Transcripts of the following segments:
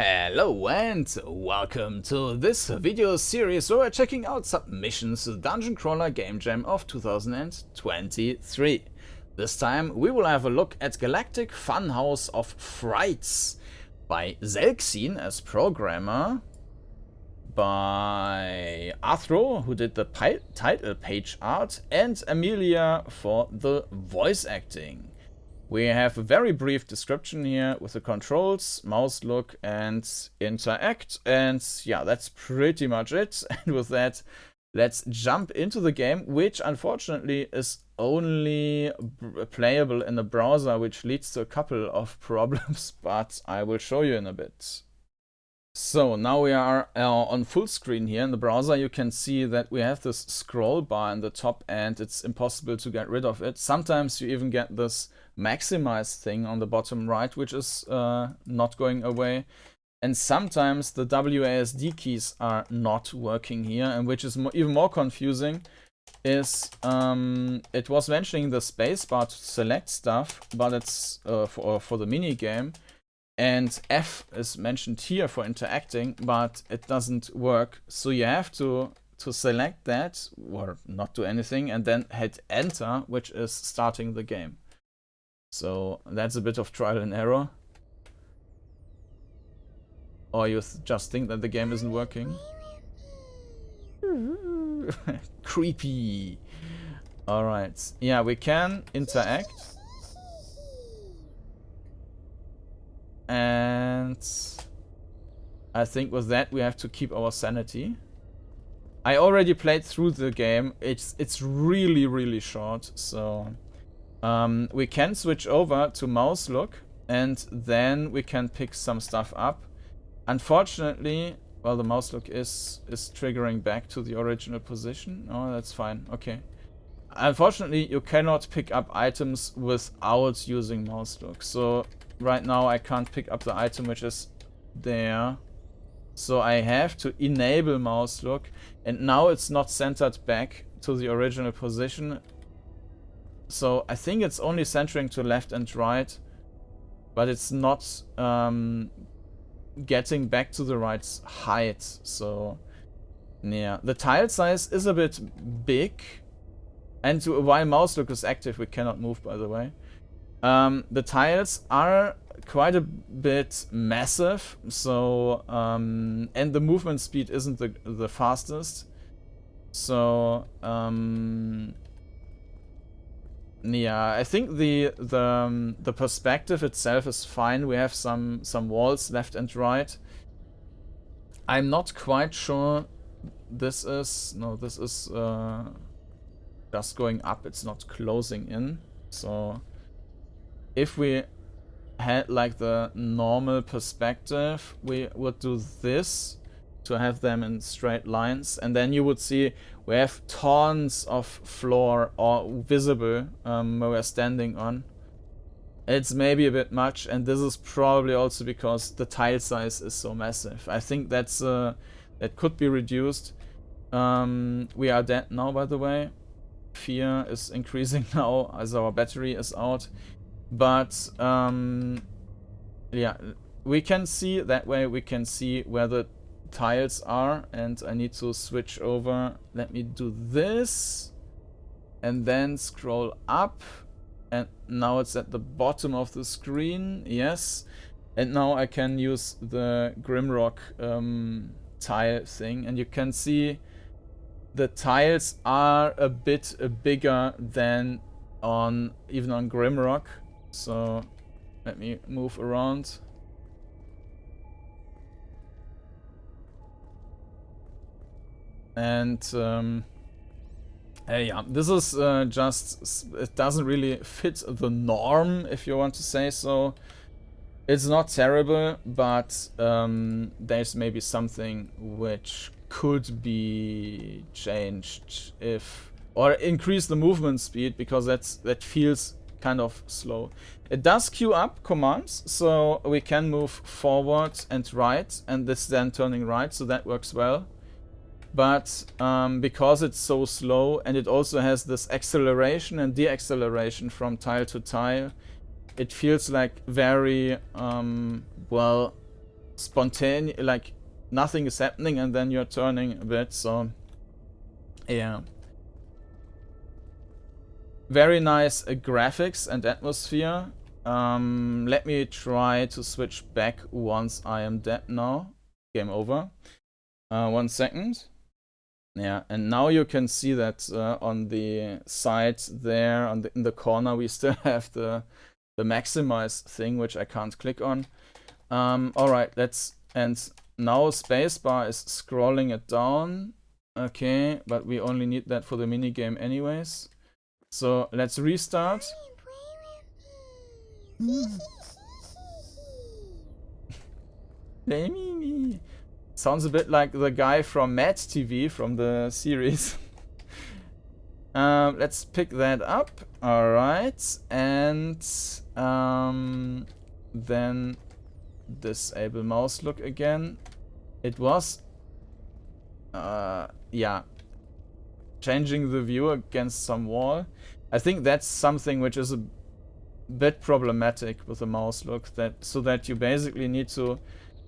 Hello and welcome to this video series where we're checking out submissions to the Dungeoncrawler Gamejam of 2023. This time we will have a look at Galactic Funhouse of Frights by Zelxin as programmer, by Athro, who did the title page art, and Amelia for the voice acting. We have a very brief description here with the controls, mouse look, and interact, and yeah, that's pretty much it. And with that, let's jump into the game, which unfortunately is only playable in the browser, which leads to a couple of problems, but I will show you in a bit. So now we are on full screen here in the browser. You can see that we have this scroll bar in the top and it's impossible to get rid of it. Sometimes you even get this maximize thing on the bottom right, which is not going away. And sometimes the WASD keys are not working here, and which is even more confusing is it was mentioning the spacebar to select stuff, but it's for the mini game. And F is mentioned here for interacting, but it doesn't work. So you have to select that, or not do anything, and then hit enter, which is starting the game. So that's a bit of trial and error. Or you just think that the game isn't working. Creepy. Alright. Yeah, we can interact. And I think with that we have to keep our sanity. I already played through the game. It's really short, so we can switch over to mouse look and then we can pick some stuff up. Unfortunately, well, the mouse look is triggering back to the original position. Oh, that's fine. Okay. Unfortunately, you cannot pick up items without using mouse look. So right now I can't pick up the item which is there. So I have to enable mouse look, and now it's not centered back to the original position. So I think it's only centering to left and right, but it's not getting back to the right height. So yeah, the tile size is a bit big, and while mouse look is active we cannot move, by the way. The tiles are quite a bit massive, so and the movement speed isn't the fastest. So yeah, I think the perspective itself is fine. We have some walls left and right. I'm not quite sure. This is just going up. It's not closing in. So if we had like the normal perspective, we would do this to have them in straight lines, and then you would see we have tons of floor or visible where we're standing on. It's maybe a bit much, and this is probably also because the tile size is so massive. I think that's that could be reduced. We are dead now, by the way. Fear is increasing now as our battery is out. But yeah, we can see that way. We can see where the tiles are, and I need to switch over. Let me do this and then scroll up, and now it's at the bottom of the screen. Yes, and now I can use the Grimrock tile thing, and you can see the tiles are a bit bigger than even on Grimrock. So let me move around. And yeah, this is just, it doesn't really fit the norm, if you want to say so. It's not terrible, but there's maybe something which could be changed or increase the movement speed, because that feels kind of slow. It does queue up commands, so we can move forward and right, and this then turning right, so that works well. But because it's so slow, and it also has this acceleration and deacceleration from tile to tile, it feels like very well spontaneous, like nothing is happening and then you're turning a bit, so yeah. Very nice graphics and atmosphere. Let me try to switch back once I am dead now. Game over. 1 second. Yeah, and now you can see that on the side there, in the corner, we still have the maximize thing, which I can't click on. Alright, and now spacebar is scrolling it down. Okay, but we only need that for the minigame anyways. So let's restart. Play me. Sounds a bit like the guy from Mad TV from the series. Let's pick that up. Alright, and then disable mouse look again. It was yeah, changing the view against some wall. I think that's something which is a bit problematic with the mouse look, so that you basically need to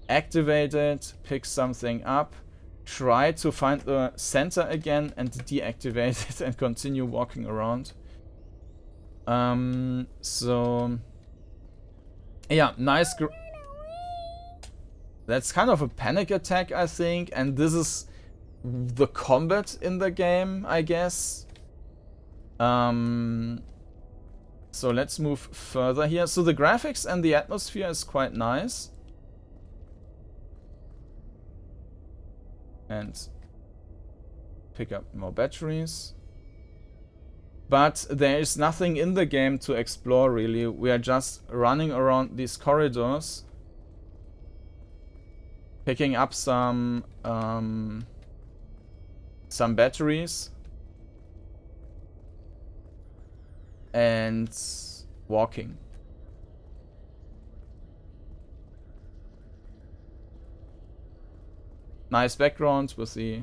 activate it, pick something up, try to find the center again and deactivate it and continue walking around. So yeah, nice. That's kind of a panic attack, I think, and this is the combat in the game, I guess. So let's move further here. So the graphics and the atmosphere is quite nice. And pick up more batteries. But there is nothing in the game to explore, really. We are just running around these corridors, picking up some batteries, and walking. Nice background with the...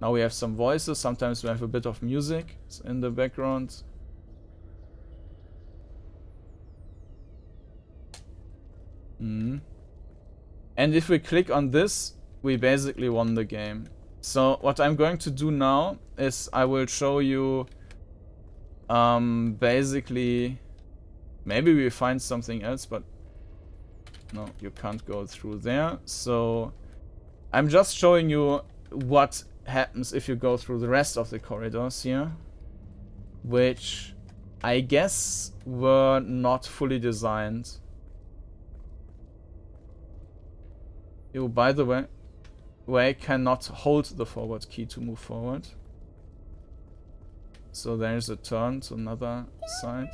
Now we have some voices. Sometimes we have a bit of music in the background. And if we click on this, we basically won the game. So what I'm going to do now is I will show you basically, maybe we find something else, but no, you can't go through there. So I'm just showing you what happens if you go through the rest of the corridors here, which I guess were not fully designed. You, by the way, cannot hold the forward key to move forward. So there's a turn to another side.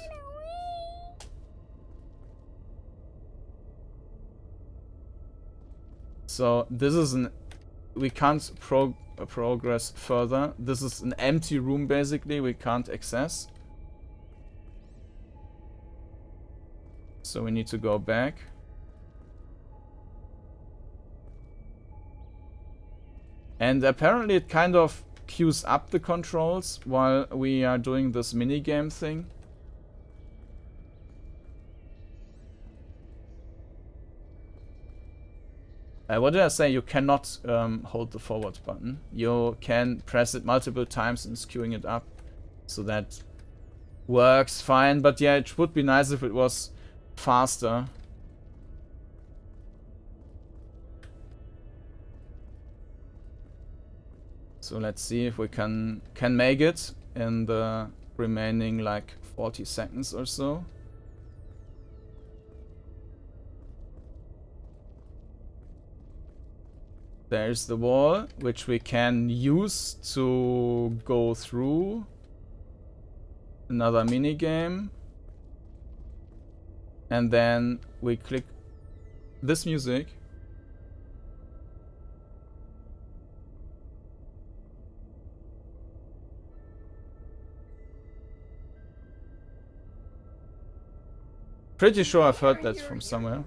So this is we can't progress further. This is an empty room basically, we can't access. So we need to go back. And apparently it kind of queues up the controls while we are doing this minigame thing. What did I say? You cannot hold the forward button. You can press it multiple times and it's queuing it up. So that works fine. But yeah, it would be nice if it was faster. So let's see if we can make it in the remaining like 40 seconds or so. There's the wall, which we can use to go through another minigame. And then we click this music. Pretty sure I've heard that from somewhere.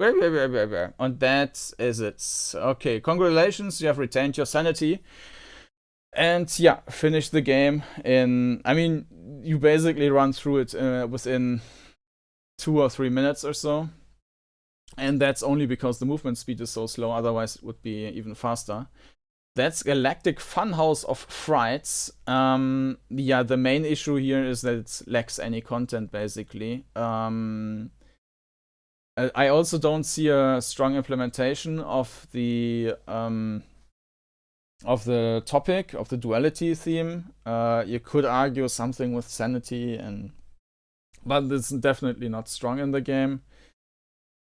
And that is it. Okay, congratulations, you have retained your sanity. And yeah, finish the game in... I mean, you basically run through it within 2 or 3 minutes or so. And that's only because the movement speed is so slow, otherwise it would be even faster. That's Galactic Funhouse of Frights. Yeah, the main issue here is that it lacks any content, basically. I also don't see a strong implementation of the topic, of the duality theme. You could argue something with sanity, but it's definitely not strong in the game.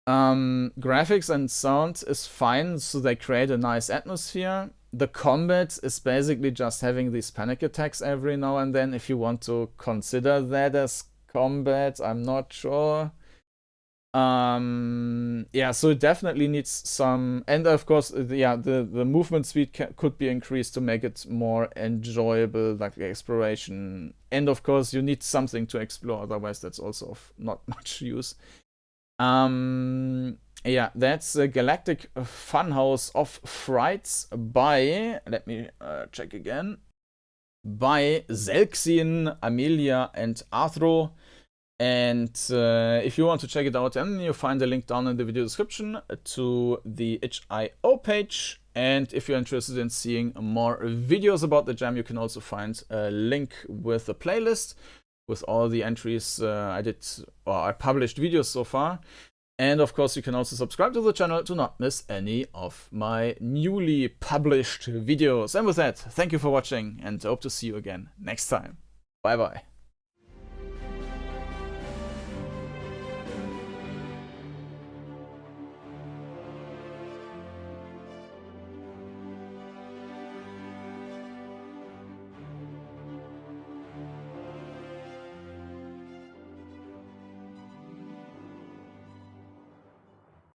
Graphics and sound is fine, so they create a nice atmosphere. The combat is basically just having these panic attacks every now and then. If you want to consider that as combat, I'm not sure. Yeah, so it definitely needs some, and of course, yeah, the movement speed could be increased to make it more enjoyable, like exploration. And of course, you need something to explore, otherwise that's also of not much use. Yeah, that's Galactic Funhouse of Frights by, let me check again, by Zelxin, Amelia, and Arthro. And if you want to check it out, then you find a link down in the video description to the itch.io page. And if you're interested in seeing more videos about the jam, you can also find a link with a playlist with all the entries I published videos so far. And of course, you can also subscribe to the channel to not miss any of my newly published videos. And with that, thank you for watching and hope to see you again next time. Bye bye.